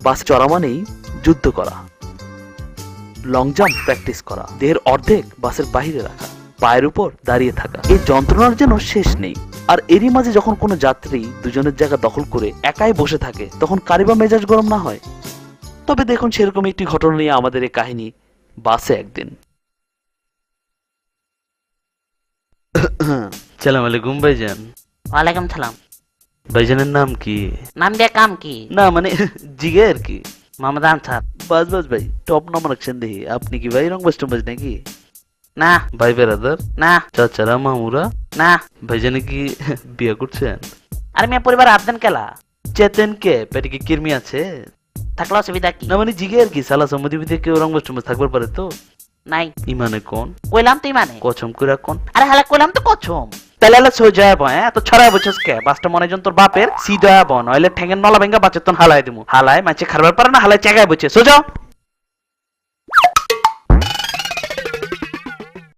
বাস চড়া মানেই যুদ্ধ করা, লং জাম্প প্র্যাকটিস করা, দেহের অর্ধেক বাসের বাইরে রাখা, পায়ের উপর দাঁড়িয়ে থাকা, এই যন্ত্রণার যেন শেষ নেই। আর এরই মাঝে যখন কোনো যাত্রী দুজনের জায়গা দখল করে একাই বসে থাকে, তখন কারি বা মেজাজ গরম না হয়? তবে দেখুন, সেরকম একটি ঘটনা নিয়ে আমাদের এই কাহিনী। বাসে একদিন সালাম আলাইকুম ভাইজান। ওয়ালাইকুম সালাম। ভাইজানের নাম কি? নাম দিয়ে কাম কি? না মানে জিগে আর কি। মোহাম্মদ আনসার। বাস বাস ভাই, টপ নাম রাখছেন দেখি। আপনি কি ভাই রংবাজ টংবাজ নাকি? না ভাই বেরাদার? না চাচারা মামুরা? না। ভাইজানে কি বিয়ে করছেন? আর মেয়ে পরিবার আবদান কেলা চেতেন কে? পেটে কি কিরমি আছে? থাকলে অসুবিধা কি? না মানে জিগে আর কি। সালা সম্মতি বিধে কেউ রংবাজ টংবাজ থাকবার পারে তো? নাই। ইমানে কোন? কইলাম তুই মানে কচম করে কোন? আরে হালা কইলাম তো কছম। তাহলে আলা সোজা হ্যাঁ তো ছড়াই বলছিস কে? বাসটা মনে জন তোর বাপের সিধা বন হইলে ঠেঙ্গের নলা ভেঙ্গা বাচ্চা তন হালাই দিমু। হালাই মাছে খারবার পারে না, হালাই চাগায় বলছে সোজা।